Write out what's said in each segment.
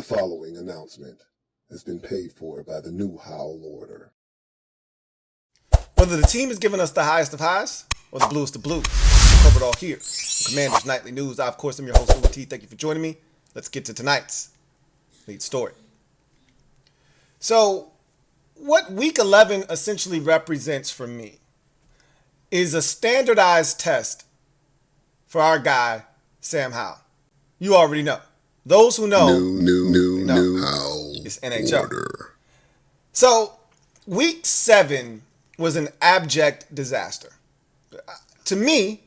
following announcement has been paid for by the new Howell order. Whether the team is giving us the highest of highs or the bluest of blues, we'll cover it all here. Commanders Nightly News. I, of course, am your host, Louie T. Thank you for joining me. Let's get to tonight's lead story. So, what Week 11 essentially represents for me is a standardized test for our guy, Sam Howell. You already know. Those who know, New Howell it's NHL. order. So, Week 7 was an abject disaster. To me,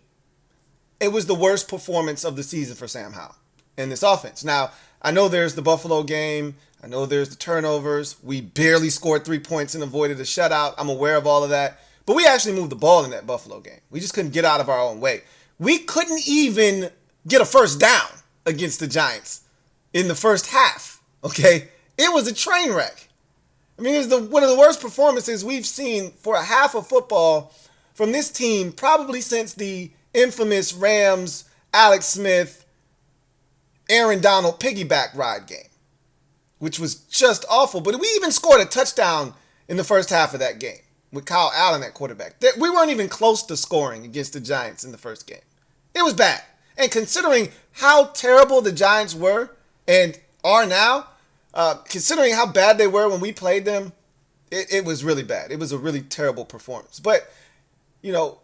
it was the worst performance of the season for Sam Howell in this offense. Now, I know there's the Buffalo game. I know there's the turnovers. We barely scored 3 points and avoided a shutout. I'm aware of all of that. But we actually moved the ball in that Buffalo game. We just couldn't get out of our own way. We couldn't even get a first down against the Giants in the first half, okay? It was a train wreck. I mean, it was one of the worst performances we've seen for a half of football from this team probably since the infamous Rams, Alex Smith, Aaron Donald piggyback ride game, which was just awful. But we even scored a touchdown in the first half of that game with Kyle Allen at quarterback. We weren't even close to scoring against the Giants in the first game. It was bad. And considering how terrible the Giants were and are now, considering how bad they were when we played them, it was really bad. It was a really terrible performance. But, you know,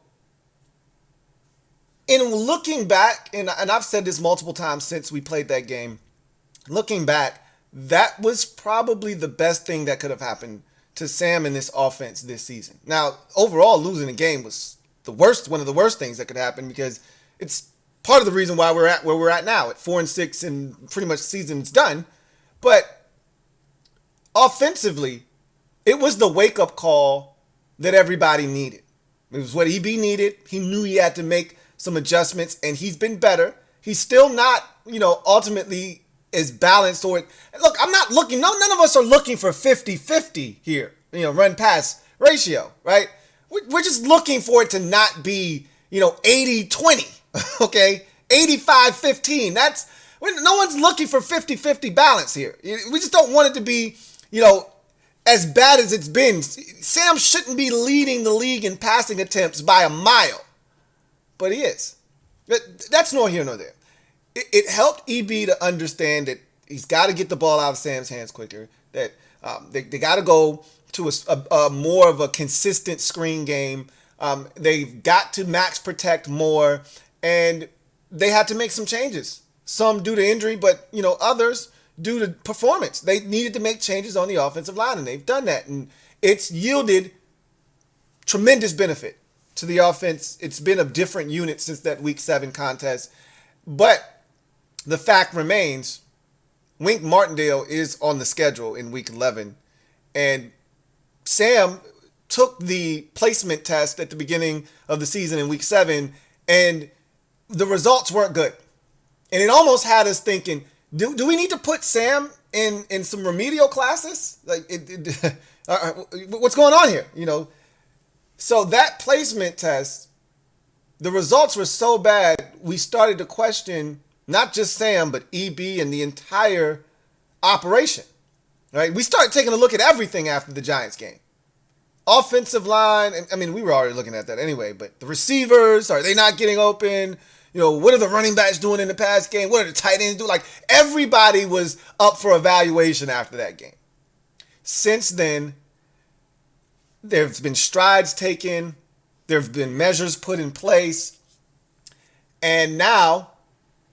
in looking back, and I've said this multiple times since we played that game, looking back, that was probably the best thing that could have happened to Sam in this offense this season. Now, overall, losing the game was one of the worst things that could happen because it's part of the reason why we're at where we're at now at 4-6 and pretty much the season's done. But offensively, it was the wake-up call that everybody needed. It was what EB needed. He knew he had to make some adjustments, and he's been better. He's still not, ultimately as balanced. Look, I'm not looking, none of us are looking for 50-50 here, run-pass ratio, right? We're just looking for it to not be, 80-20, okay? 85-15. No one's looking for 50-50 balance here. We just don't want it to be, as bad as it's been. Sam shouldn't be leading the league in passing attempts by a mile, but he is. That's nor here nor there. It helped EB to understand that he's got to get the ball out of Sam's hands quicker, that they got to go to a more of a consistent screen game. They've got to max protect more, and they had to make some changes. Some due to injury, but others due to performance. They needed to make changes on the offensive line, and they've done that, and it's yielded tremendous benefit to the offense. It's been a different unit since that Week 7 contest, but the fact remains, Wink Martindale is on the schedule in Week 11, and Sam took the placement test at the beginning of the season in Week 7, and the results weren't good. And it almost had us thinking, do we need to put Sam in some remedial classes? Like, what's going on here? So that placement test, the results were so bad, we started to question not just Sam, but EB and the entire operation. Right? We started taking a look at everything after the Giants game. Offensive line, I mean, we were already looking at that anyway, but the receivers, are they not getting open? What are the running backs doing in the pass game? What are the tight ends doing? Like, everybody was up for evaluation after that game. Since then, there's been strides taken. There have been measures put in place. And now,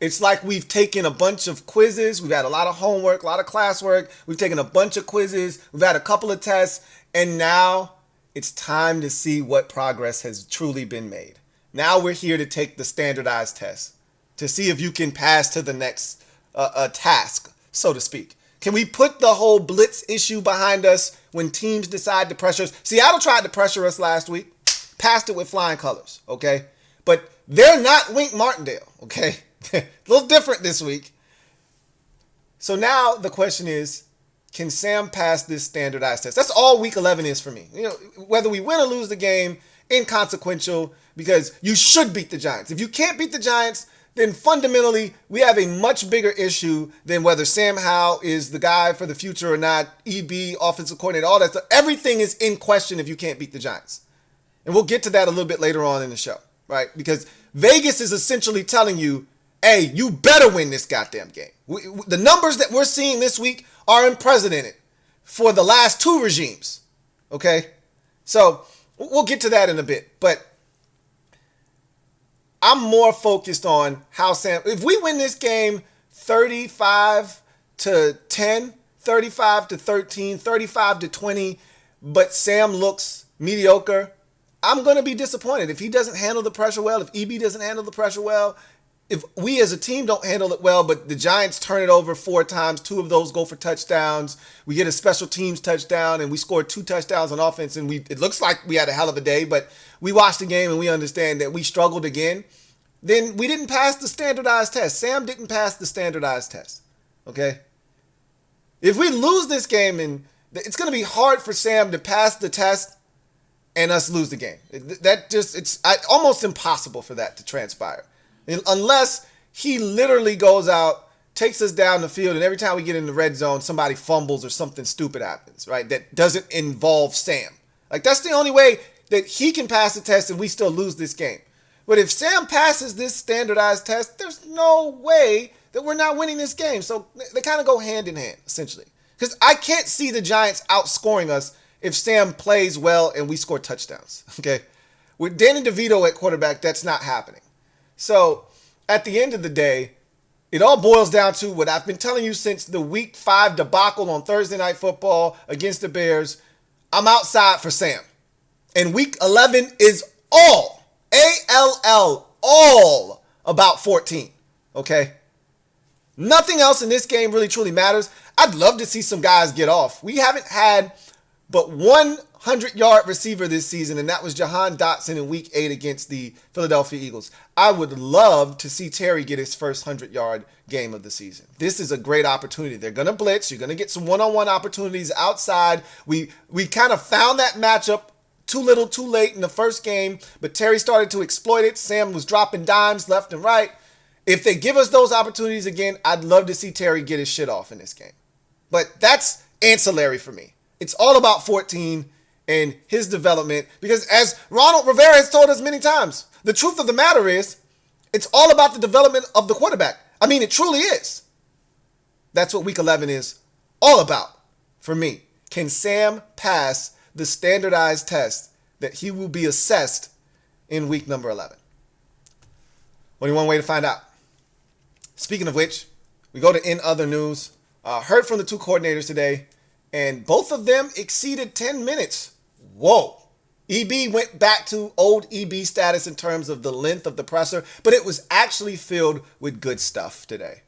it's like we've taken a bunch of quizzes. We've had a lot of homework, a lot of classwork. We've taken a bunch of quizzes. We've had a couple of tests. And now, it's time to see what progress has truly been made. Now we're here to take the standardized test to see if you can pass to the next task, so to speak. Can we put the whole blitz issue behind us when teams decide to pressure us? Seattle tried to pressure us last week, passed it with flying colors, okay? But they're not Wink Martindale, okay? A little different this week. So now the question is, can Sam pass this standardized test? That's all Week 11 is for me. Whether we win or lose the game, inconsequential, because you should beat the Giants. If you can't beat the Giants, then fundamentally we have a much bigger issue than whether Sam Howell is the guy for the future or not, EB, offensive coordinator, all that stuff. Everything is in question if you can't beat the Giants. And we'll get to that a little bit later on in the show, right? Because Vegas is essentially telling you, hey, you better win this goddamn game. The numbers that we're seeing this week are unprecedented for the last two regimes, okay? So we'll get to that in a bit, but I'm more focused on how Sam, if we win this game 35-10, 35-13, 35-20, but Sam looks mediocre, I'm going to be disappointed. If he doesn't handle the pressure well, if EB doesn't handle the pressure well, if we as a team don't handle it well, but the Giants turn it over 4 times, 2 of those go for touchdowns, we get a special teams touchdown, and we scored 2 touchdowns on offense, and it looks like we had a hell of a day, but we watched the game and we understand that we struggled again, then we didn't pass the standardized test. Sam didn't pass the standardized test, okay? If we lose this game, and it's going to be hard for Sam to pass the test and us lose the game. It's almost impossible for that to transpire. Unless he literally goes out, takes us down the field, and every time we get in the red zone, somebody fumbles or something stupid happens, right? That doesn't involve Sam. Like, that's the only way that he can pass the test and we still lose this game. But if Sam passes this standardized test, there's no way that we're not winning this game. So they kind of go hand in hand, essentially. Because I can't see the Giants outscoring us if Sam plays well and we score touchdowns, okay? With Danny DeVito at quarterback, that's not happening. So at the end of the day, it all boils down to what I've been telling you since the Week 5 debacle on Thursday Night Football against the Bears. I'm outside for Sam. And Week 11 is all, A-L-L, all about 14, okay? Nothing else in this game really truly matters. I'd love to see some guys get off. We haven't had but one 100-yard receiver this season, and that was Jahan Dotson in Week 8 against the Philadelphia Eagles. I would love to see Terry get his first 100-yard game of the season. This is a great opportunity. They're going to blitz. You're going to get some one-on-one opportunities outside. We kind of found that matchup too little, too late in the first game, but Terry started to exploit it. Sam was dropping dimes left and right. If they give us those opportunities again, I'd love to see Terry get his shit off in this game. But that's ancillary for me. It's all about 14 and his development, because as Ronald Rivera has told us many times, the truth of the matter is it's all about the development of the quarterback. I mean, it truly is. That's what Week 11 is all about for me. Can Sam pass the standardized test that he will be assessed in week number 11? Only one way to find out. Speaking of which, we go to In Other News. Heard from the 2 coordinators today, and both of them exceeded 10 minutes. Whoa. EB went back to old EB status in terms of the length of the presser, but it was actually filled with good stuff today.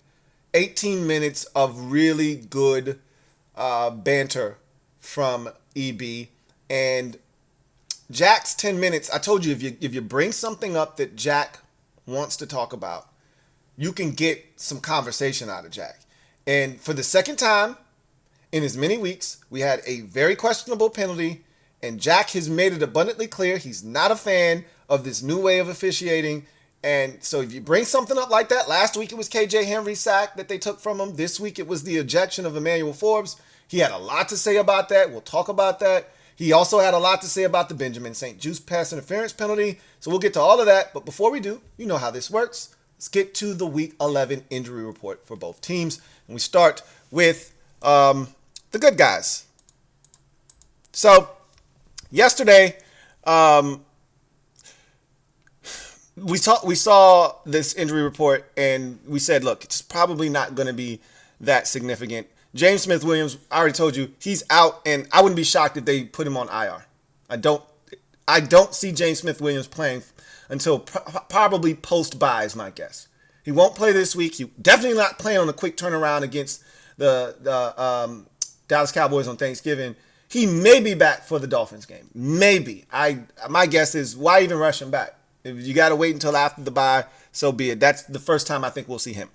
18 minutes of really good banter from EB. And Jack's 10 minutes, I told you, if you bring something up that Jack wants to talk about, you can get some conversation out of Jack. And for the second time in as many weeks, we had a very questionable penalty, and Jack has made it abundantly clear he's not a fan of this new way of officiating. And so if you bring something up like that, last week it was KJ Henry's sack that they took from him. This week it was the ejection of Emmanuel Forbes. He had a lot to say about that. We'll talk about that. He also had a lot to say about the Benjamin St. Juste pass interference penalty. So we'll get to all of that. But before we do, you know how this works. Let's get to the Week 11 injury report for both teams. And we start with the good guys. So yesterday, we saw this injury report and we said, look, it's probably not going to be that significant. James Smith-Williams, I already told you, he's out, and I wouldn't be shocked if they put him on IR. I don't see James Smith-Williams playing until probably post-bye is my guess. He won't play this week. He definitely not playing on a quick turnaround against the Dallas Cowboys on Thanksgiving. He may be back for the Dolphins game. Maybe. My guess is, why even rush him back? If you got to wait until after the bye, so be it. That's the first time I think we'll see him.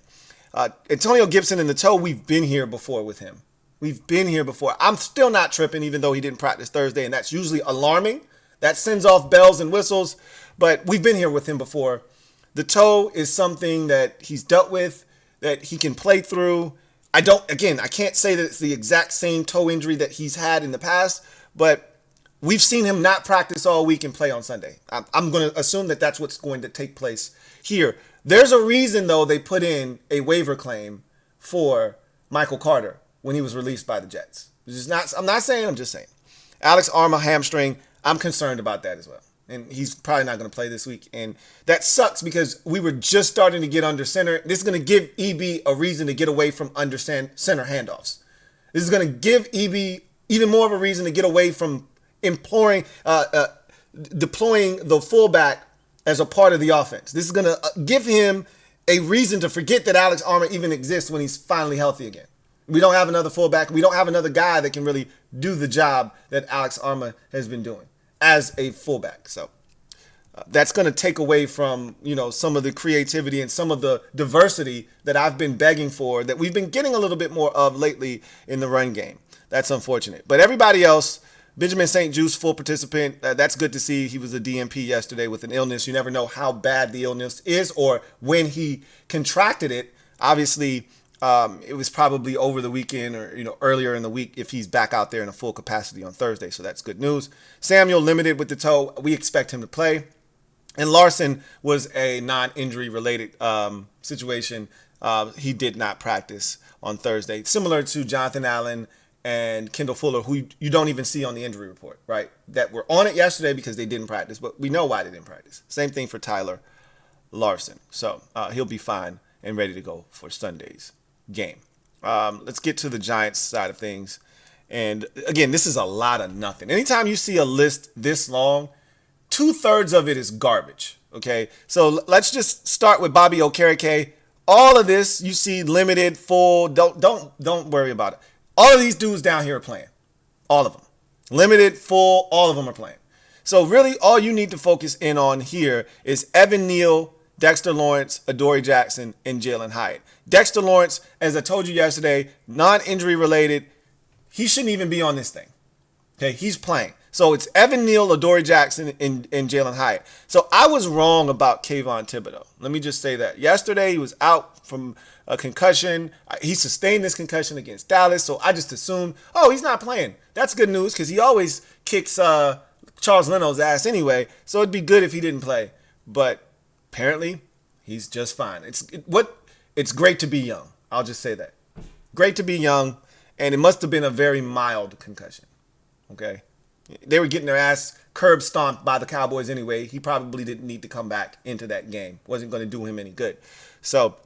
Antonio Gibson in the toe, we've been here before with him. We've been here before. I'm still not tripping, even though he didn't practice Thursday, and that's usually alarming. That sends off bells and whistles, but we've been here with him before. The toe is something that he's dealt with, that he can play through. I can't say that it's the exact same toe injury that he's had in the past, but we've seen him not practice all week and play on Sunday. I'm going to assume that that's what's going to take place here. There's a reason, though, they put in a waiver claim for Michael Carter when he was released by the Jets. I'm not saying, I'm just saying. Alex Arma hamstring, I'm concerned about that as well. And he's probably not going to play this week. And that sucks because we were just starting to get under center. This is going to give EB a reason to get away from under center handoffs. This is going to give EB even more of a reason to get away from deploying the fullback as a part of the offense. This is going to give him a reason to forget that Alex Arma even exists when he's finally healthy again. We don't have another fullback. We don't have another guy that can really do the job that Alex Arma has been doing as a fullback. So that's going to take away from, some of the creativity and some of the diversity that I've been begging for, that we've been getting a little bit more of lately in the run game. That's unfortunate. But everybody else, Benjamin St. Juste, full participant. That's good to see. He was a DNP yesterday with an illness. You never know how bad the illness is or when he contracted it. Obviously, it was probably over the weekend or earlier in the week if he's back out there in a full capacity on Thursday. So that's good news. Samuel limited with the toe. We expect him to play. And Larson was a non-injury related situation. He did not practice on Thursday. Similar to Jonathan Allen and Kendall Fuller, who you don't even see on the injury report, right? That were on it yesterday because they didn't practice, but we know why they didn't practice. Same thing for Tyler Larson. So he'll be fine and ready to go for Sunday's game. Let's get to the Giants side of things. And again, this is a lot of nothing. Anytime you see a list this long, 2/3 of it is garbage. Okay, so let's just start with Bobby Okereke. All of this you see limited, full. Don't worry about it. All of these dudes down here are playing. All of them. Limited, full, all of them are playing. So really all you need to focus in on here is Evan Neal, Dexter Lawrence, Adoree Jackson, and Jalen Hyatt. Dexter Lawrence, as I told you yesterday, non-injury related. He shouldn't even be on this thing. Okay, he's playing. So it's Evan Neal, Adoree Jackson, and Jalen Hyatt. So I was wrong about Kayvon Thibodeau. Let me just say that. Yesterday he was out from a concussion. He sustained this concussion against Dallas, so I just assumed, he's not playing. That's good news because he always kicks Charles Leno's ass anyway, so it'd be good if he didn't play. But apparently he's just fine. It's great to be young. I'll just say that. Great to be young, and it must have been a very mild concussion. Okay? They were getting their ass curb stomped by the Cowboys anyway. He probably didn't need to come back into that game. Wasn't going to do him any good. So,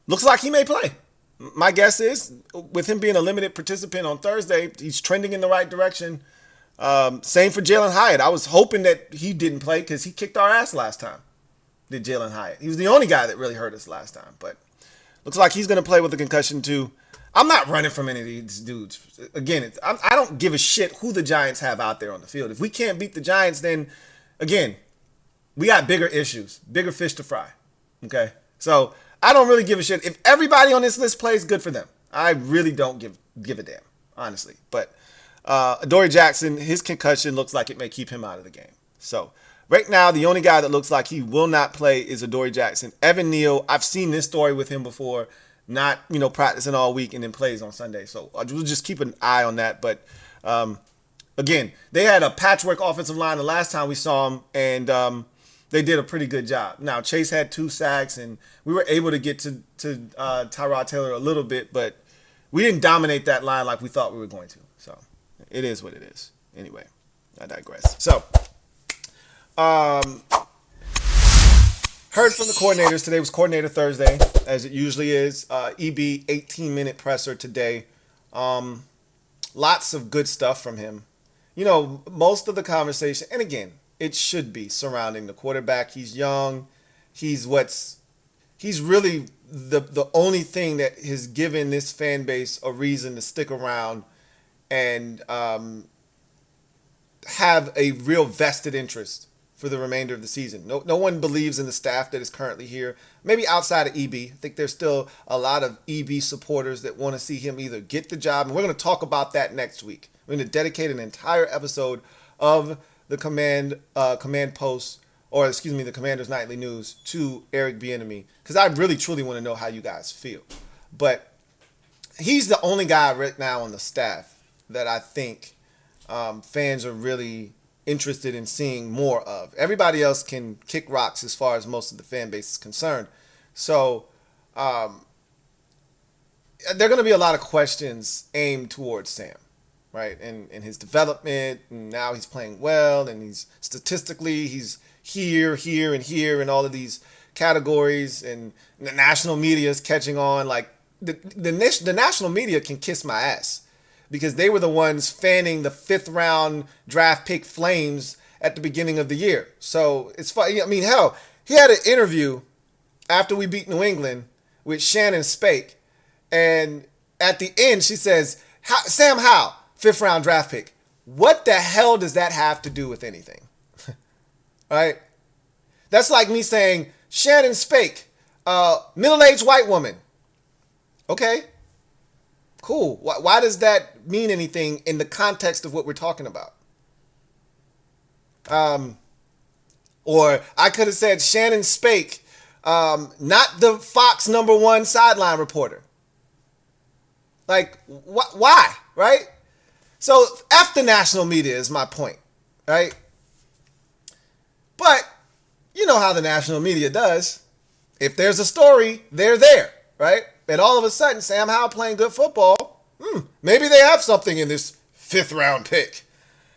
looks like he may play. My guess is, with him being a limited participant on Thursday, he's trending in the right direction. Same for Jalen Hyatt. I was hoping that he didn't play because he kicked our ass last time, did Jalen Hyatt. He was the only guy that really hurt us last time. But looks like he's going to play with a concussion too. I'm not running from any of these dudes. Again, I don't give a shit who the Giants have out there on the field. If we can't beat the Giants, then, again, we got bigger issues, bigger fish to fry. Okay? So I don't really give a shit. If everybody on this list plays, good for them. I really don't give a damn, honestly. But Adoree Jackson, his concussion looks like it may keep him out of the game. So right now, the only guy that looks like he will not play is Adoree Jackson. Evan Neal, I've seen this story with him before. Not, practicing all week and then plays on Sunday. So we'll just keep an eye on that. But, again, they had a patchwork offensive line the last time we saw them, and they did a pretty good job. Now, Chase had 2 sacks, and we were able to get to Tyrod Taylor a little bit, but we didn't dominate that line like we thought we were going to. So it is what it is. Anyway, I digress. So, heard from the coordinators. Today was Coordinator Thursday, as it usually is. EB, 18-minute presser today. Lots of good stuff from him. Most of the conversation, and again, it should be surrounding the quarterback. He's young. He's really the only thing that has given this fan base a reason to stick around and have a real vested interest for the remainder of the season. No one believes in the staff that is currently here. Maybe outside of EB. I think there's still a lot of EB supporters that want to see him either get the job, and we're going to talk about that next week. We're going to dedicate an entire episode of the command post or excuse me, the Commander's Nightly News to Eric Bieniemy, because I really truly want to know how you guys feel. But he's the only guy right now on the staff that I think fans are really interested in seeing more of. Everybody else can kick rocks as far as most of the fan base is concerned. So there are going to be a lot of questions aimed towards Sam, right? And his development, and now he's playing well, and he's statistically, he's here, and here, in all of these categories, and the national media is catching on. Like, the national media can kiss my ass, because they were the ones fanning the 5th round draft pick flames at the beginning of the year. So it's funny. I mean, hell, he had an interview after we beat New England with Shannon Spake, and at the end she says, Sam Howell, 5th round draft pick. What the hell does that have to do with anything? Right? That's like me saying Shannon Spake, middle-aged white woman. Okay, cool. Why does that mean anything in the context of what we're talking about? Or I could have said Shannon Spake, not the Fox #1 sideline reporter. Like, why, right? So F the national media is my point, right? But you know how the national media does. If there's a story, they're there, right? And all of a sudden, Sam Howell playing good football, maybe they have something in this 5th round pick.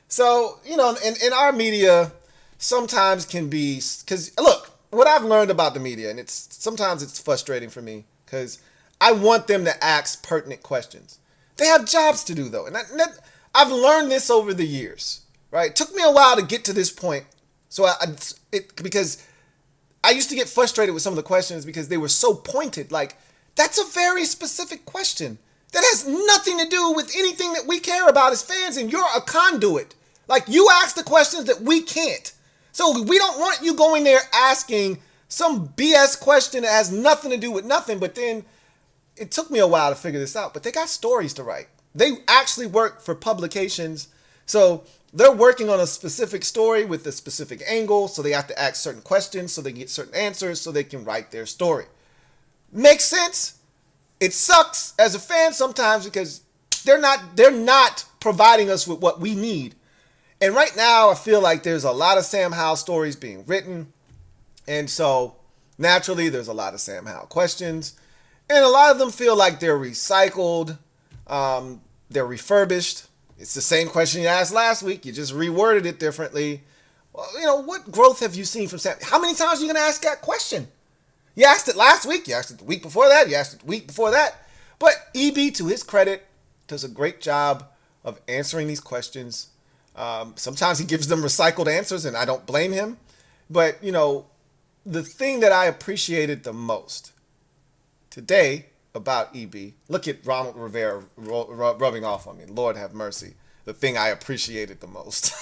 So, you know, in our media sometimes can be, because look, what I've learned about the media, and sometimes it's frustrating for me, because I want them to ask pertinent questions. They have jobs to do, though. And I've learned this over the years, right? It took me a while to get to this point. So because I used to get frustrated with some of the questions because they were so pointed. Like, that's a very specific question that has nothing to do with anything that we care about as fans, and you're a conduit. Like, you ask the questions that we can't. So we don't want you going there asking some BS question that has nothing to do with nothing. But then it took me a while to figure this out. But they got stories to write. They actually work for publications. So they're working on a specific story with a specific angle. So they have to ask certain questions so they get certain answers so they can write their story. Makes sense. It sucks as a fan sometimes because they're not providing us with what we need. And right now I feel like there's a lot of Sam Howell stories being written. And so naturally there's a lot of Sam Howell questions. And a lot of them feel like they're recycled. They're refurbished. It's the same question you asked last week. You just reworded it differently. Well, you know, what growth have you seen from Sam? How many times are you going to ask that question? You asked it last week. You asked it the week before that. You asked it the week before that. But EB, to his credit, does a great job of answering these questions. Sometimes he gives them recycled answers, and I don't blame him. But, you know, the thing that I appreciated the most today about EB, look at Ronald Rivera rubbing off on me. Lord have mercy. The thing I appreciated the most.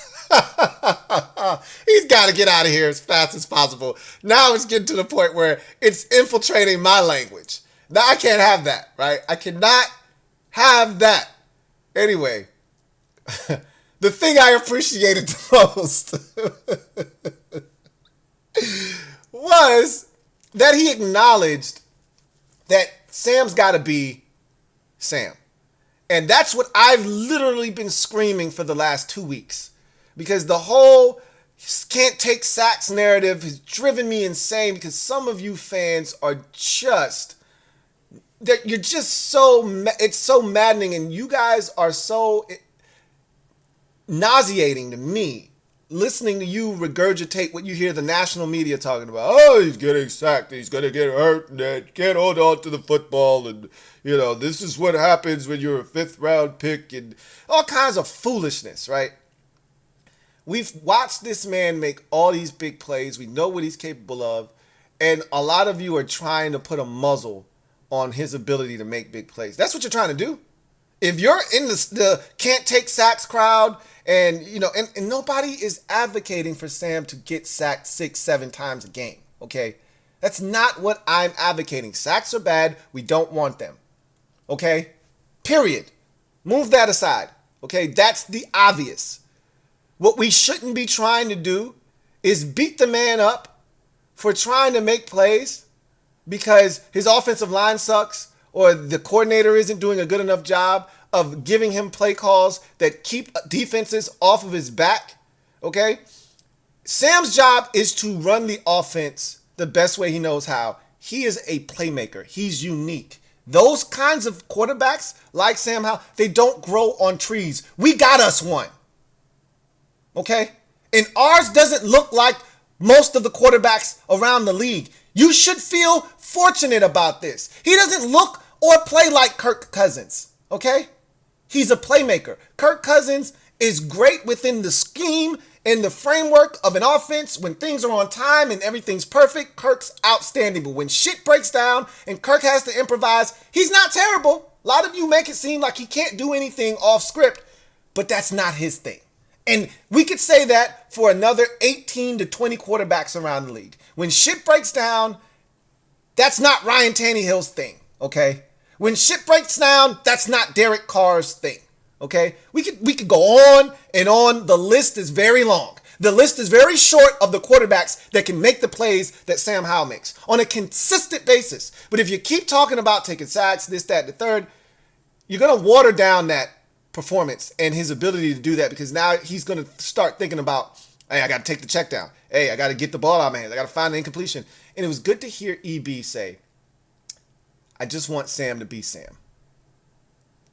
He's got to get out of here as fast as possible. Now it's getting to the point where it's infiltrating my language. Now I can't have that, right? I cannot have that. Anyway, the thing I appreciated the most was that he acknowledged that Sam's got to be Sam. And that's what I've literally been screaming for the last 2 weeks. Because the whole can't take sacks narrative has driven me insane, because some of you fans are just, that you're just so, it's so maddening, and you guys are so nauseating to me listening to you regurgitate what you hear the national media talking about. Oh, he's getting sacked, he's going to get hurt, and can't hold on to the football, and, you know, this is what happens when you're a 5th round pick, and all kinds of foolishness, right? We've watched this man make all these big plays. We know what he's capable of. And a lot of you are trying to put a muzzle on his ability to make big plays. That's what you're trying to do. If you're in the can't take sacks crowd, and, you know, and nobody is advocating for Sam to get sacked 6-7 times a game, okay? That's not what I'm advocating. Sacks are bad. We don't want them, okay? Period. Move that aside, okay? That's the obvious. What we shouldn't be trying to do is beat the man up for trying to make plays because his offensive line sucks or the coordinator isn't doing a good enough job of giving him play calls that keep defenses off of his back, okay? Sam's job is to run the offense the best way he knows how. He is a playmaker. He's unique. Those kinds of quarterbacks, like Sam Howell, they don't grow on trees. We got us one. Okay? And ours doesn't look like most of the quarterbacks around the league. You should feel fortunate about this. He doesn't look or play like Kirk Cousins. Okay? He's a playmaker. Kirk Cousins is great within the scheme and the framework of an offense when things are on time and everything's perfect. Kirk's outstanding. But when shit breaks down and Kirk has to improvise, he's not terrible. A lot of you make it seem like he can't do anything off script, but that's not his thing. And we could say that for another 18 to 20 quarterbacks around the league. When shit breaks down, that's not Ryan Tannehill's thing, okay? When shit breaks down, that's not Derek Carr's thing. Okay, we could go on and on. The list is very long. The list is very short of the quarterbacks that can make the plays that Sam Howell makes on a consistent basis. But if you keep talking about taking sacks, this, that, the third, you're going to water down that performance and his ability to do that because now he's going to start thinking about, hey, I got to take the check down. Hey, I got to get the ball out of my hands. I got to find the incompletion. And it was good to hear EB say, I just want Sam to be Sam.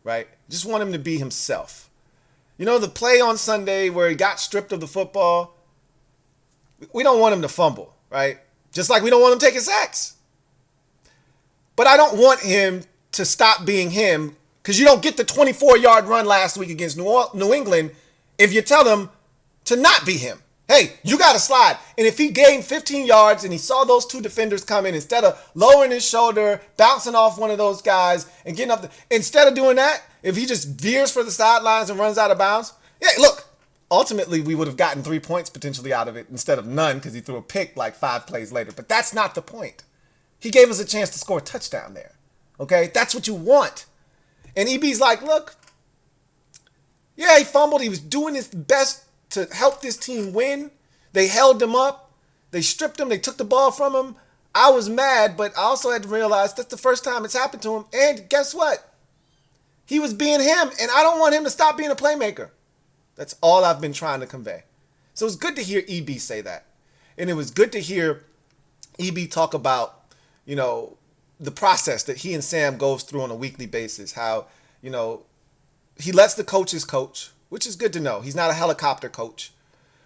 Right? Just want him to be himself. You know, the play on Sunday where he got stripped of the football, we don't want him to fumble, right? Just like we don't want him taking sacks. But I don't want him to stop being him because you don't get the 24-yard run last week against New England if you tell him to not be him. Hey, you got to slide. And if he gained 15 yards and he saw those two defenders come in, instead of lowering his shoulder, bouncing off one of those guys and getting up, instead of doing that, if he just veers for the sidelines and runs out of bounds, yeah, look, ultimately we would have gotten 3 points potentially out of it instead of none because he threw a pick like 5 plays later. But that's not the point. He gave us a chance to score a touchdown there. Okay? That's what you want. And EB's like, look, yeah, he fumbled. He was doing his best to help this team win. They held him up. They stripped him. They took the ball from him. I was mad, but I also had to realize that's the first time it's happened to him. And guess what? He was being him, and I don't want him to stop being a playmaker. That's all I've been trying to convey. So it was good to hear EB say that. And it was good to hear EB talk about, you know, the process that he and Sam goes through on a weekly basis. How, you know, he lets the coaches coach, which is good to know. He's not a helicopter coach.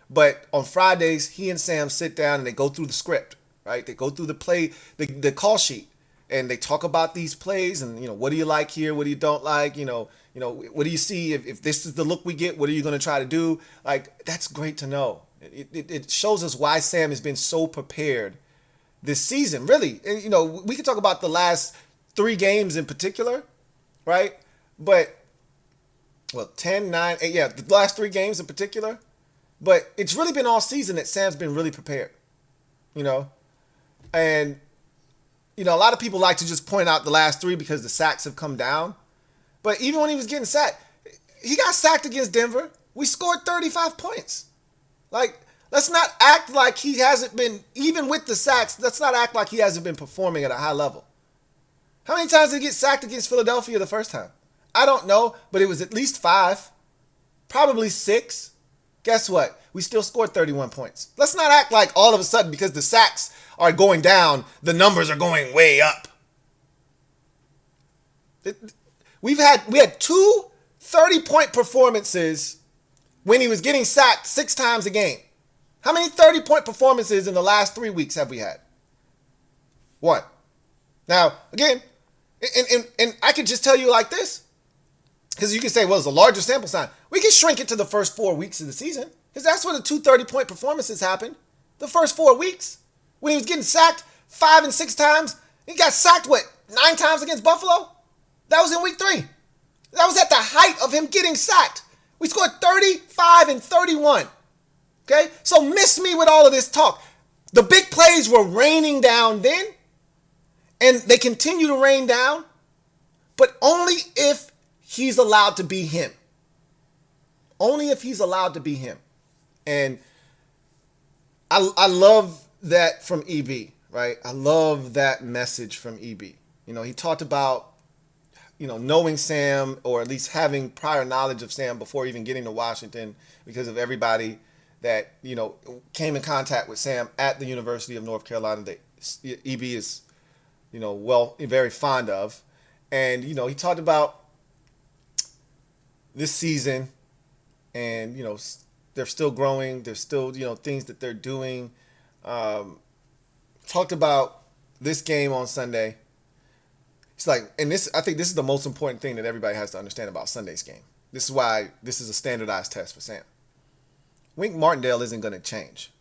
But on Fridays, he and Sam sit down and they go through the script, right? They go through the play, the call sheet, and they talk about these plays and, you know, what do you like here? What do you don't like? You know, what do you see? If this is the look we get, what are you going to try to do? Like, that's great to know. It shows us why Sam has been so prepared this season, really. And, you know, we could talk about the last 3 games in particular, right? But, well, 10, 9, 8, yeah, the last 3 games in particular. But it's really been all season that Sam's been really prepared, you know. And, you know, a lot of people like to just point out the last 3 because the sacks have come down. But even when he was getting sacked, he got sacked against Denver. We scored 35 points. Like, let's not act like he hasn't been, even with the sacks, let's not act like he hasn't been performing at a high level. How many times did he get sacked against Philadelphia the first time? I don't know, but it was at least 5, probably 6. Guess what? We still scored 31 points. Let's not act like all of a sudden because the sacks are going down, the numbers are going way up. We had 2 30-point performances when he was getting sacked 6 times a game. How many 30-point performances in the last 3 weeks have we had? 1. Now, again, and I could just tell you like this, because you can say, well, it's a larger sample size. We can shrink it to the first 4 weeks of the season, because that's where the 2 30-point performances happened. The first 4 weeks, when he was getting sacked 5 and 6 times. He got sacked, 9 times against Buffalo? That was in week 3. That was at the height of him getting sacked. We scored 35 and 31. Okay? So miss me with all of this talk. The big plays were raining down then, and they continue to rain down, but only if he's allowed to be him. Only if he's allowed to be him. And I love that from EB, right? I love that message from EB. He talked about, knowing Sam, or at least having prior knowledge of Sam before even getting to Washington, because of everybody that, came in contact with Sam at the University of North Carolina that EB is, very fond of. And, he talked about this season, and, they're still growing. There's still, things that they're doing. Talked about this game on Sunday. It's like, and I think this is the most important thing that everybody has to understand about Sunday's game. This is why this is a standardized test for Sam. Wink Martindale isn't going to change.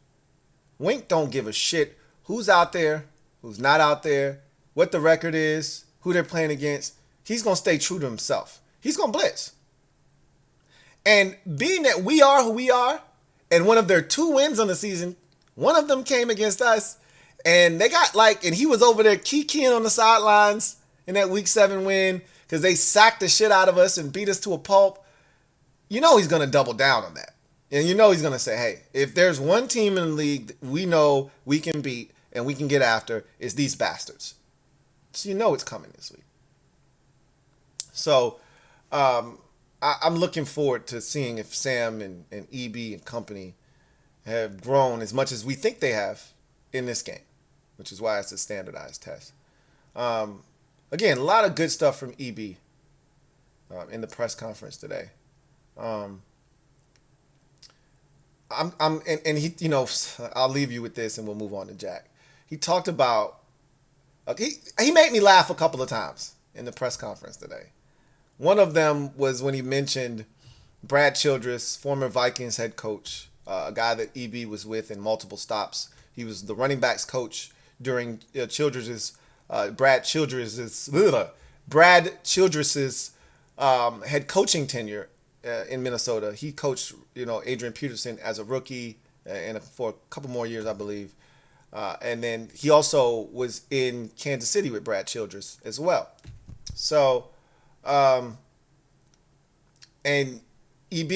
Wink don't give a shit who's out there, who's not out there, what the record is, who they're playing against. He's going to stay true to himself. He's going to blitz. And being that we are who we are, and one of their 2 wins on the season, one of them came against us, and they got and he was over there kikiing on the sidelines in that Week 7 win because they sacked the shit out of us and beat us to a pulp. He's going to double down on that. And he's going to say, hey, if there's one team in the league that we know we can beat and we can get after, it's these bastards. So it's coming this week. So I'm looking forward to seeing if Sam and EB and company have grown as much as we think they have in this game, which is why it's a standardized test. Again, a lot of good stuff from EB in the press conference today. He, I'll leave you with this and we'll move on to Jack. He talked about, he made me laugh a couple of times in the press conference today. One of them was when he mentioned Brad Childress, former Vikings head coach, a guy that EB was with in multiple stops. He was the running backs coach during Brad Childress's head coaching tenure in Minnesota. He coached, Adrian Peterson as a rookie and for a couple more years, I believe. And then he also was in Kansas City with Brad Childress as well. So, and EB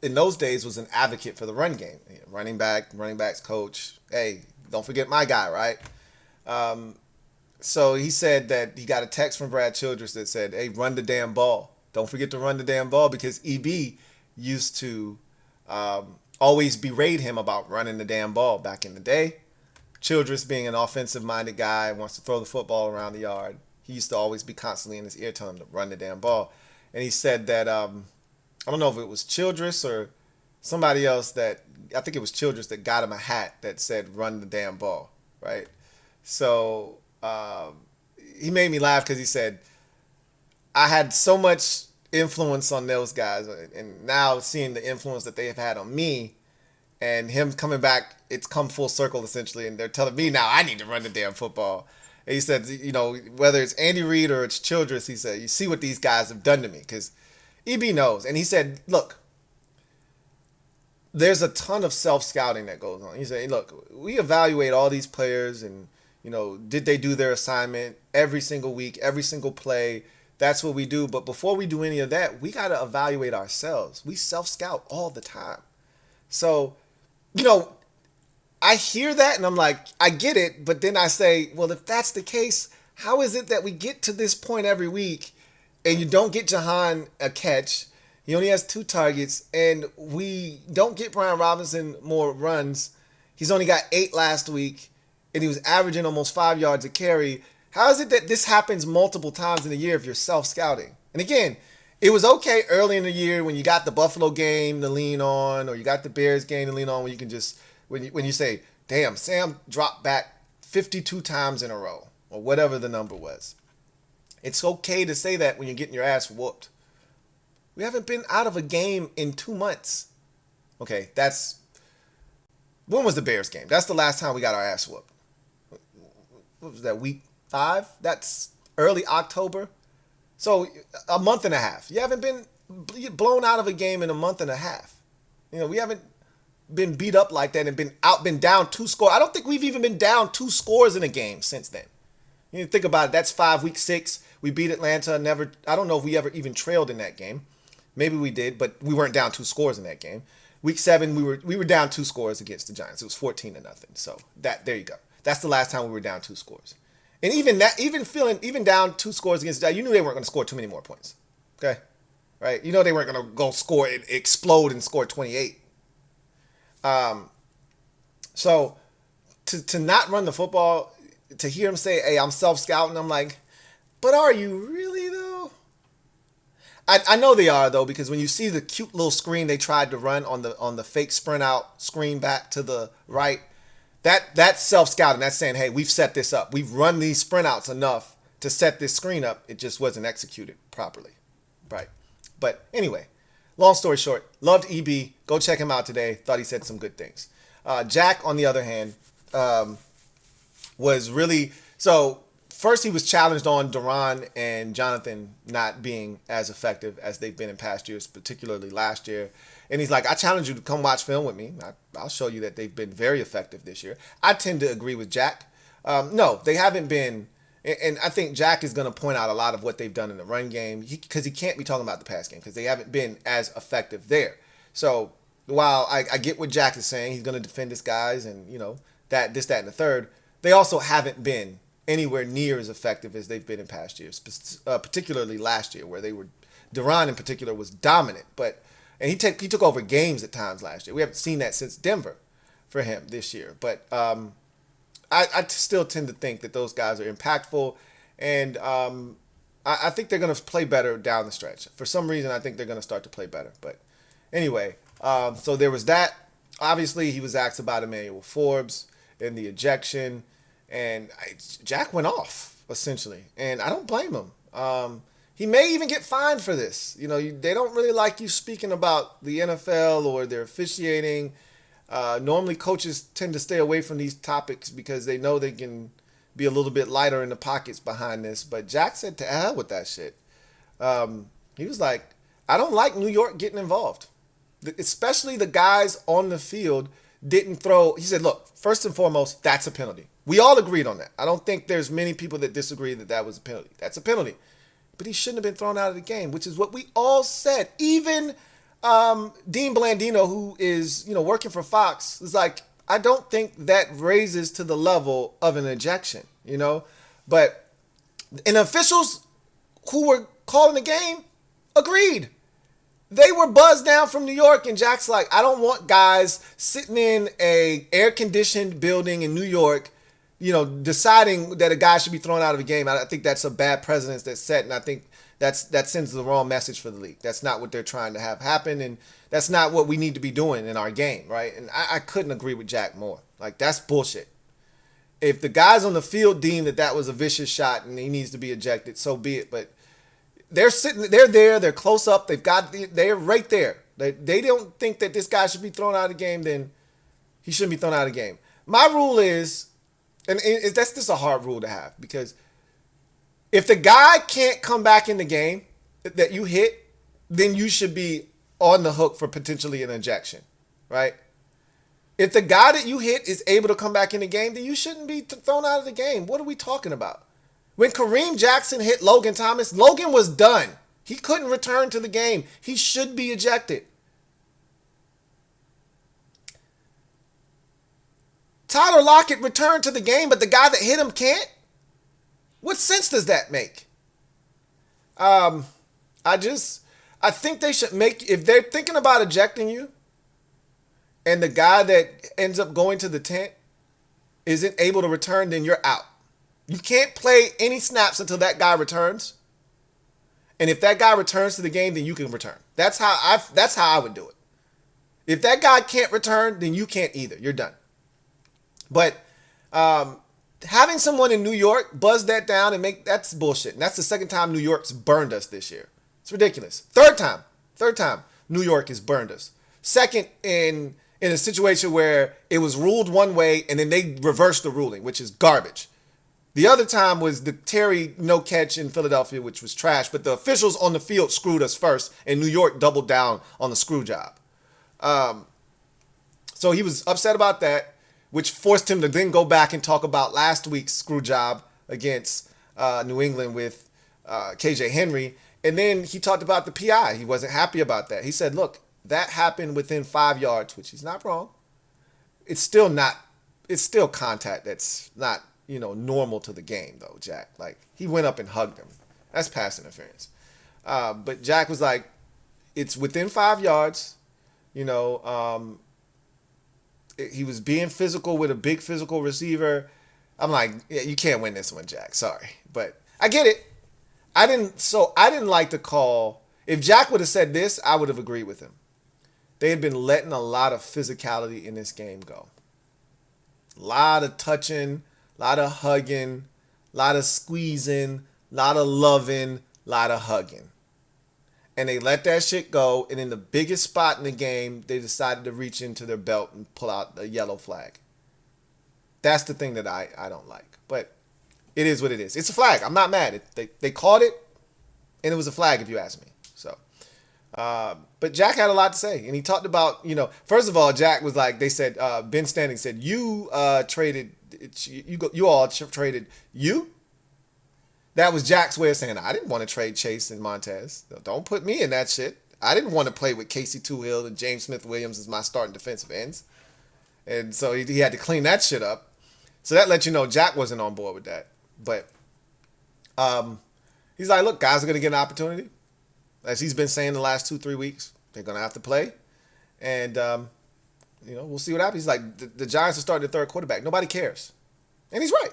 in those days was an advocate for the run game. Running backs coach. Hey, don't forget my guy, right? So he said that he got a text from Brad Childress that said, hey, run the damn ball. Don't forget to run the damn ball, because EB used to always berate him about running the damn ball back in the day. Childress, being an offensive-minded guy, wants to throw the football around the yard. He used to always be constantly in his ear telling him to run the damn ball. And he said that, I don't know if it was Childress or somebody else I think it was Childress that got him a hat that said run the damn ball, right? So he made me laugh because he said, I had so much influence on those guys, and now seeing the influence that they have had on me, and him coming back, it's come full circle essentially, and they're telling me now I need to run the damn football. And he said, whether it's Andy Reid or it's Childress, he said, you see what these guys have done to me, because EB knows. And he said, look, there's a ton of self-scouting that goes on. He said, look, we evaluate all these players and, did they do their assignment every single week, every single play? That's what we do. But before we do any of that, we got to evaluate ourselves. We self-scout all the time. So, I hear that and I'm like, I get it. But then I say, well, if that's the case, how is it that we get to this point every week and you don't get Jahan a catch? He only has 2 targets, and we don't get Brian Robinson more runs. He's only got 8 last week, and he was averaging almost 5 yards a carry. How is it that this happens multiple times in a year if you're self-scouting? And again, it was okay early in the year when you got the Buffalo game to lean on, or you got the Bears game to lean on, when you can just, when you say, damn, Sam dropped back 52 times in a row, or whatever the number was. It's okay to say that when you're getting your ass whooped. We haven't been out of a game in 2 months. Okay, when was the Bears game? That's the last time we got our ass whooped. What was that, week 5? That's early October. So a month and a half. You haven't been blown out of a game in a month and a half. We haven't been beat up like that and been down 2 scores. I don't think we've even been down 2 scores in a game since then. You think about it. That's week 6. We beat Atlanta. I don't know if we ever even trailed in that game. Maybe we did, but we weren't down 2 scores in that game. Week 7, we were down 2 scores against the Giants. It was 14-0. So there you go. That's the last time we were down 2 scores. And even down 2 scores against the Giants, you knew they weren't going to score too many more points. Okay, right? You know they weren't going to go score and explode and score 28. So to not run the football, to hear him say, "Hey, I'm self-scouting," I'm like, but are you really though? I know they are though, because when you see the cute little screen they tried to run on the fake sprint out screen back to the right, that's self-scouting. That's saying, hey, we've set this up. We've run these sprint outs enough to set this screen up. It just wasn't executed properly. Right. But anyway, long story short, loved EB. Go check him out today. Thought he said some good things. Jack, on the other hand, was really... So first he was challenged on Duran and Jonathan not being as effective as they've been in past years, particularly last year. And he's like, I challenge you to come watch film with me. I'll show you that they've been very effective this year. I tend to agree with Jack. No, they haven't been... And I think Jack is going to point out a lot of what they've done in the run game, because he can't be talking about the pass game because they haven't been as effective there. So while I get what Jack is saying, he's going to defend his guys and, that, and the third, they also haven't been anywhere near as effective as they've been in past years, particularly last year where Duran in particular was dominant. And he took over games at times last year. We haven't seen that since Denver for him this year. But I still tend to think that those guys are impactful, and I think they're going to play better down the stretch. For some reason, I think they're going to start to play better. But anyway, so there was that. Obviously, he was asked about Emmanuel Forbes and the ejection, and Jack went off, essentially, and I don't blame him. He may even get fined for this. They don't really like you speaking about the NFL or their officiating. Normally coaches tend to stay away from these topics because they know they can be a little bit lighter in the pockets behind this. But Jack said to hell with that shit. He was like, I don't like New York getting involved. Especially the guys on the field didn't throw. He said, look, first and foremost, that's a penalty. We all agreed on that. I don't think there's many people that disagree that was a penalty. That's a penalty. But he shouldn't have been thrown out of the game, which is what we all said. Even Dean Blandino, who is, working for Fox, is like, I don't think that raises to the level of an ejection, But and officials who were calling the game agreed. They were buzzed down from New York, and Jack's like, I don't want guys sitting in a air-conditioned building in New York, deciding that a guy should be thrown out of a game. I think that's a bad precedent that's set, and I think that sends the wrong message for the league. That's not what they're trying to have happen, and that's not what we need to be doing in our game, right? And I couldn't agree with Jack more. Like, that's bullshit. If the guys on the field deem that was a vicious shot and he needs to be ejected, so be it. But they're there, they're close up, they're right there. They don't think that this guy should be thrown out of the game, then he shouldn't be thrown out of the game. My rule is, and that's just a hard rule to have, because if the guy can't come back in the game that you hit, then you should be on the hook for potentially an ejection, right? If the guy that you hit is able to come back in the game, then you shouldn't be thrown out of the game. What are we talking about? When Kareem Jackson hit Logan Thomas, Logan was done. He couldn't return to the game. He should be ejected. Tyler Lockett returned to the game, but the guy that hit him can't? What sense does that make? I think they should if they're thinking about ejecting you, and the guy that ends up going to the tent isn't able to return, then you're out. You can't play any snaps until that guy returns. And if that guy returns to the game, then you can return. That's how I would do it. If that guy can't return, then you can't either. You're done. But having someone in New York buzz that down and that's bullshit. And that's the second time New York's burned us this year. It's ridiculous. Third time New York has burned us. Second in a situation where it was ruled one way and then they reversed the ruling, which is garbage. The other time was the Terry no catch in Philadelphia, which was trash, but the officials on the field screwed us first, and New York doubled down on the screw job. So he was upset about that, which forced him to then go back and talk about last week's screw job against New England with KJ Henry. And then he talked about the PI. He wasn't happy about that. He said, look, that happened within 5 yards, which he's not wrong, it's still not. It's still contact that's not normal to the game though. Jack, like, he went up and hugged him. That's pass interference. But Jack was like, it's within 5 yards. He was being physical with a big physical receiver. I'm like, yeah, you can't win this one, Jack. Sorry, but I get it. I didn't like the call. If Jack would have said this, I would have agreed with him. They had been letting a lot of physicality in this game go. A lot of touching, a lot of hugging, a lot of squeezing, a lot of loving, a lot of hugging. And they let that shit go. And in the biggest spot in the game, they decided to reach into their belt and pull out the yellow flag. That's the thing that I don't like. But it is what it is. It's a flag. I'm not mad. They called it, and it was a flag if you ask me. So, but Jack had a lot to say. And he talked about, first of all, Jack was like, they said, Ben Standing said, you traded, you all traded you? That was Jack's way of saying, I didn't want to trade Chase and Montez. Don't put me in that shit. I didn't want to play with Casey Toohill and James Smith-Williams as my starting defensive ends. And so he had to clean that shit up. So that lets you know Jack wasn't on board with that. But he's like, look, guys are going to get an opportunity. As he's been saying the last 2-3 weeks, they're going to have to play. And, we'll see what happens. He's like, the Giants are starting the third quarterback. Nobody cares. And he's right.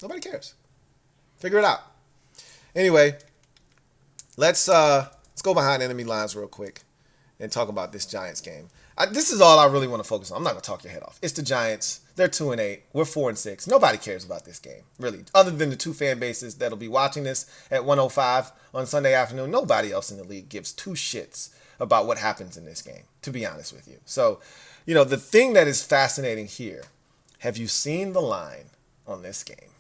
Nobody cares. Figure it out. Anyway, let's go behind enemy lines real quick and talk about this Giants game. This is all I really want to focus on. I'm not going to talk your head off. It's the Giants. They're 2-8. We're 4-6. Nobody cares about this game, really. Other than the two fan bases that'll be watching this at 1:05 on Sunday afternoon, nobody else in the league gives two shits about what happens in this game, to be honest with you. So, the thing that is fascinating here, have you seen the line on this game?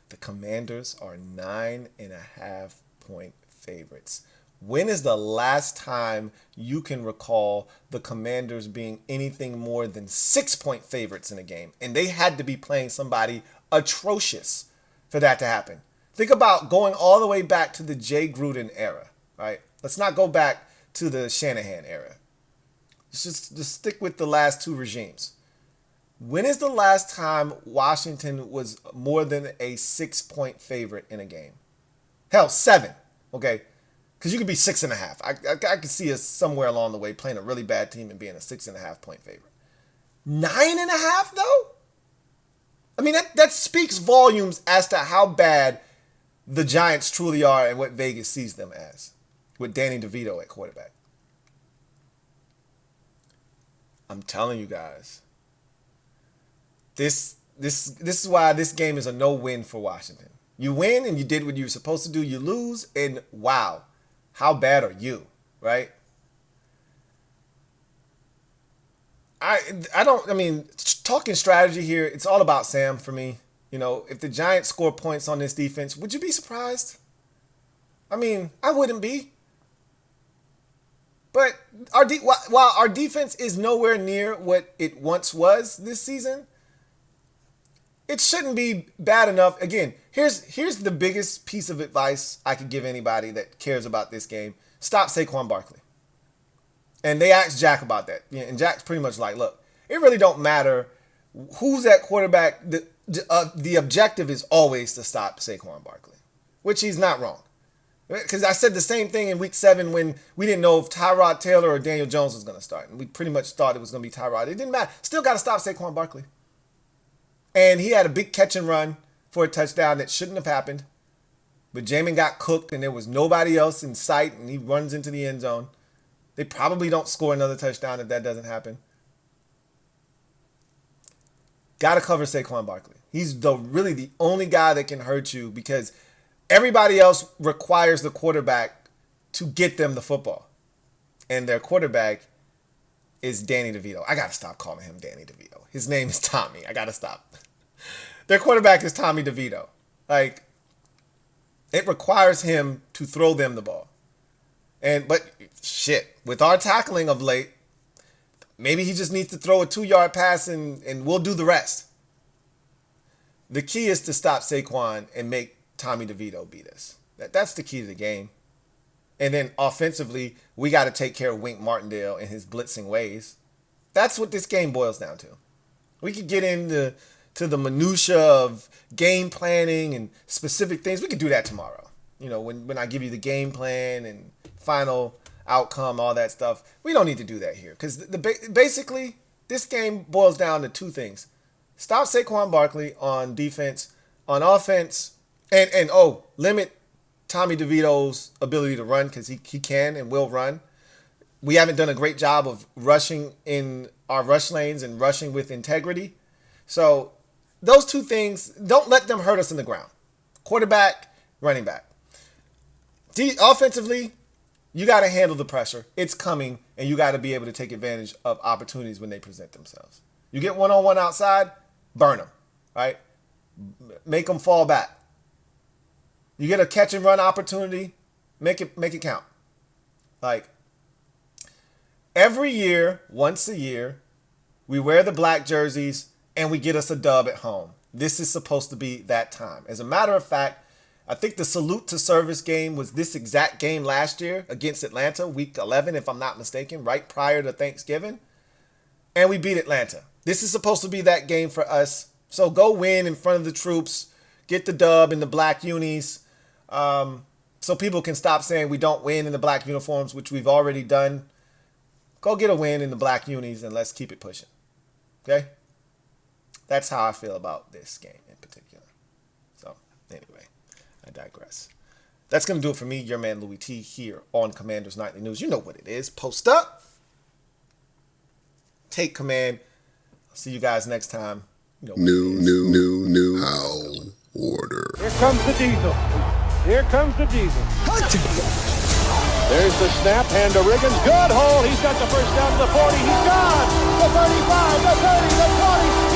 The Commanders are 9.5-point favorites. When is the last time you can recall the Commanders being anything more than 6-point favorites in a game? And they had to be playing somebody atrocious for that to happen. Think about going all the way back to the Jay Gruden era, right? Let's not go back to the Shanahan era. Let's just stick with the last two regimes. When is the last time Washington was more than a 6-point favorite in a game? Hell, 7, okay? Because you could be 6.5. I could see us somewhere along the way playing a really bad team and being a 6.5-point favorite. 9.5, though? I mean, that speaks volumes as to how bad the Giants truly are and what Vegas sees them as, with Danny DeVito at quarterback. I'm telling you guys. This is why this game is a no-win for Washington. You win and you did what you were supposed to do. You lose and wow, how bad are you, right? Talking strategy here, it's all about Sam for me. If the Giants score points on this defense, would you be surprised? I wouldn't be. But while our defense is nowhere near what it once was this season, it shouldn't be bad enough. Again, here's the biggest piece of advice I could give anybody that cares about this game. Stop Saquon Barkley. And they asked Jack about that. And Jack's pretty much like, look, it really don't matter who's at quarterback. The objective is always to stop Saquon Barkley, which he's not wrong. Because I said the same thing in week 7 when we didn't know if Tyrod Taylor or Daniel Jones was going to start. And we pretty much thought it was going to be Tyrod. It didn't matter. Still got to stop Saquon Barkley. And he had a big catch and run for a touchdown that shouldn't have happened. But Jamin got cooked and there was nobody else in sight and he runs into the end zone. They probably don't score another touchdown if that doesn't happen. Got to cover Saquon Barkley. He's really the only guy that can hurt you because everybody else requires the quarterback to get them the football. And their quarterback is Danny DeVito. I got to stop calling him Danny DeVito. His name is Tommy. I got to stop. Their quarterback is Tommy DeVito. Like, it requires him to throw them the ball. But shit, with our tackling of late, maybe he just needs to throw a 2-yard pass and we'll do the rest. The key is to stop Saquon and make Tommy DeVito beat us. That's the key to the game. And then offensively, we got to take care of Wink Martindale and his blitzing ways. That's what this game boils down to. We could get into the minutia of game planning and specific things. We could do that tomorrow. You know, when I give you the game plan and final outcome, all that stuff. We don't need to do that here because basically this game boils down to two things: stop Saquon Barkley on defense, on offense, and limit Tommy DeVito's ability to run because he can and will run. We haven't done a great job of rushing in our rush lanes and rushing with integrity. So those two things, don't let them hurt us in the ground. Quarterback, running back. Offensively, you got to handle the pressure. It's coming, and you got to be able to take advantage of opportunities when they present themselves. You get one-on-one outside, burn them, right? Make them fall back. You get a catch and run opportunity, make it count. Like every year, once a year, we wear the black jerseys and we get us a dub at home. This is supposed to be that time. As a matter of fact, I think the salute to service game was this exact game last year against Atlanta, week 11, if I'm not mistaken, right prior to Thanksgiving. And we beat Atlanta. This is supposed to be that game for us. So go win in front of the troops, get the dub in the black unis. So people can stop saying we don't win in the black uniforms, which we've already done. Go get a win in the black unis and let's keep it pushing. Okay? That's how I feel about this game in particular. So, anyway, I digress. That's going to do it for me, your man Louie T, here on Commanders Nightly News. You know what it is. Post up. Take command. I'll see you guys next time. You know New Howell order. Here comes the diesel. Here comes the diesel. There's the snap, hand to Riggins. Good hole. He's got the first down to the 40. He's gone. The 35, the 30, the 20.